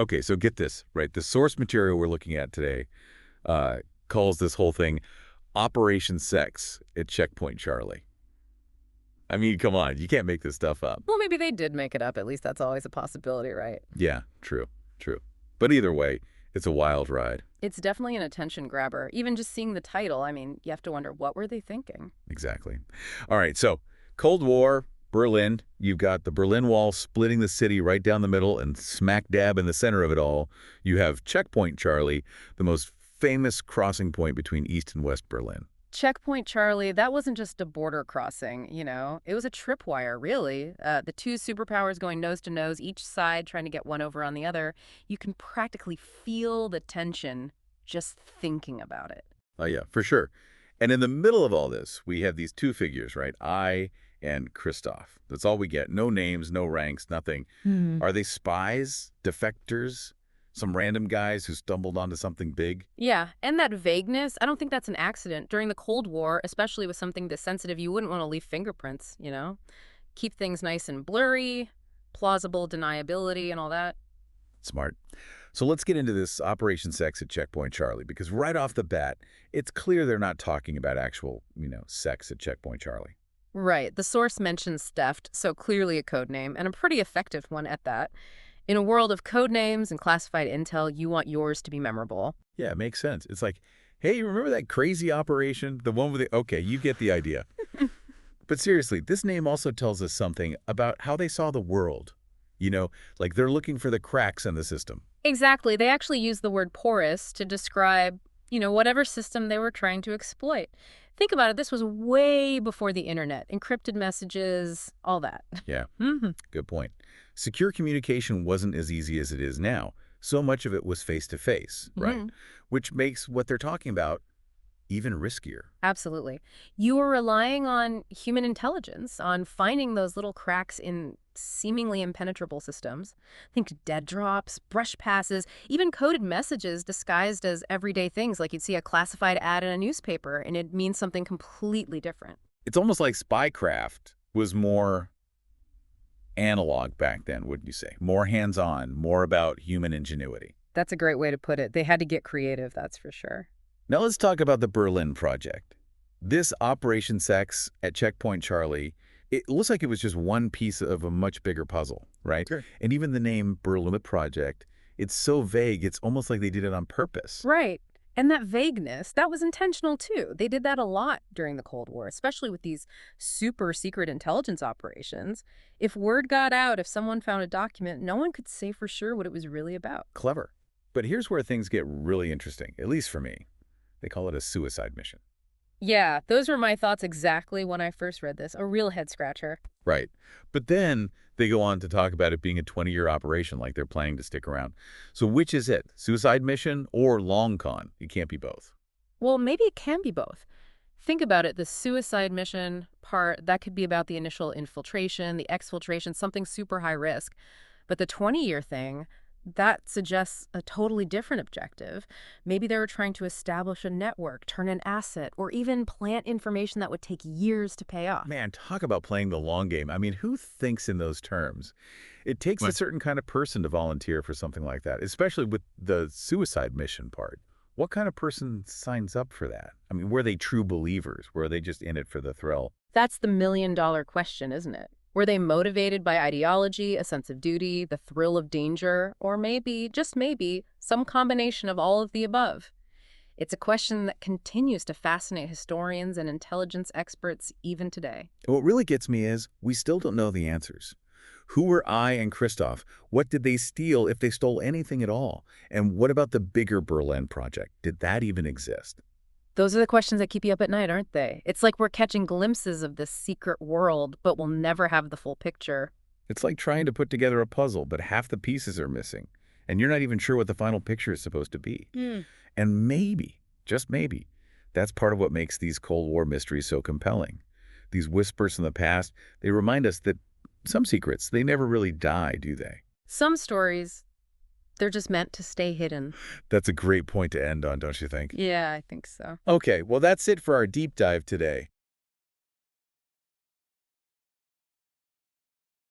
Okay, so get this, right? The source material we're looking at today uh, calls this whole thing Operation Sex at Checkpoint Charlie. I mean, come on, you can't make this stuff up. Well, maybe they did make it up. At least that's always a possibility, right? Yeah, true, true. But either way, it's a wild ride. It's definitely an attention grabber. Even just seeing the title, I mean, you have to wonder, what were they thinking? Exactly. All right, so Cold War, Berlin, you've got the Berlin Wall splitting the city right down the middle, and smack dab in the center of it all, you have Checkpoint Charlie, the most famous crossing point between East and West Berlin. Checkpoint Charlie, that wasn't just a border crossing, you know? It was a tripwire, really. The two superpowers going nose to nose, each side trying to get one over on the other. You can practically feel the tension just thinking about it. Oh, yeah, for sure. And in the middle of all this, we have these two figures, right? I and Christoph. That's all we get. No names, no ranks, nothing. Hmm. Are they spies, defectors, some random guys who stumbled onto something big? Yeah, and that vagueness, I don't think that's an accident. During the Cold War, especially with something this sensitive, you wouldn't want to leave fingerprints, you know? Keep things nice and blurry, plausible deniability and all that. Smart. So let's get into this Operation Sex at Checkpoint Charlie, because right off the bat, it's clear they're not talking about actual, sex at Checkpoint Charlie. Right. The source mentions theft, so clearly a code name, and a pretty effective one at that. In a world of code names and classified intel, you want yours to be memorable. Yeah, it makes sense. It's like, hey, remember that crazy operation? The one with the... Okay, you get the idea. But seriously, this name also tells us something about how they saw the world. Like they're looking for the cracks in the system. Exactly. They actually use the word porous to describe, whatever system they were trying to exploit. Think about it. This was way before the internet, encrypted messages, all that. Yeah, Hmm. good point. Secure communication wasn't as easy as it is now. So much of it was face-to-face, right? Hmm. Which makes what they're talking about even riskier. Absolutely. You were relying on human intelligence, on finding those little cracks in seemingly impenetrable systems. Think dead drops, brush passes, even coded messages disguised as everyday things, like you'd see a classified ad in a newspaper and it means something completely different. It's almost like spycraft was more analog back then, wouldn't you say? More hands-on, more about human ingenuity. That's a great way to put it. They had to get creative, that's for sure. Now let's talk about the Berlin Project. This Operation Sex at Checkpoint Charlie, it looks like it was just one piece of a much bigger puzzle, right? Sure. And even the name Berlin Project, it's so vague, it's almost like they did it on purpose. Right. And that vagueness, that was intentional too. They did that a lot during the Cold War, especially with these super secret intelligence operations. If word got out, if someone found a document, no one could say for sure what it was really about. Clever. But here's where things get really interesting, at least for me. They call it a suicide mission. Yeah, those were my thoughts exactly when I first read this. A real head scratcher. Right. But then they go on to talk about it being a 20-year operation, like they're planning to stick around. So which is it? Suicide mission or long con? It can't be both. Well, maybe it can be both. Think about it, the suicide mission part, that could be about the initial infiltration, the exfiltration, something super high risk. But the 20-year thing, that suggests a totally different objective. Maybe they were trying to establish a network, turn an asset, or even plant information that would take years to pay off. Man, talk about playing the long game. I mean, who thinks in those terms? It takes a Right. certain kind of person to volunteer for something like that, especially with the suicide mission part. What kind of person signs up for that? I mean, were they true believers? Were they just in it for the thrill? That's the million-dollar question, isn't it? Were they motivated by ideology, a sense of duty, the thrill of danger, or maybe, just maybe, some combination of all of the above? It's a question that continues to fascinate historians and intelligence experts even today. And what really gets me is we still don't know the answers. Who were I and Christoph? What did they steal if they stole anything at all? And what about the bigger Berlin Project? Did that even exist? Those are the questions that keep you up at night, aren't they? It's like we're catching glimpses of this secret world, but we'll never have the full picture. It's like trying to put together a puzzle, but half the pieces are missing, and you're not even sure what the final picture is supposed to be. Hmm. And maybe, just maybe, that's part of what makes these Cold War mysteries so compelling. These whispers from the past, they remind us that some secrets, they never really die, do they? Some stories, they're just meant to stay hidden. That's a great point to end on, don't you think? Yeah, I think so. Okay, well, that's it for our deep dive today.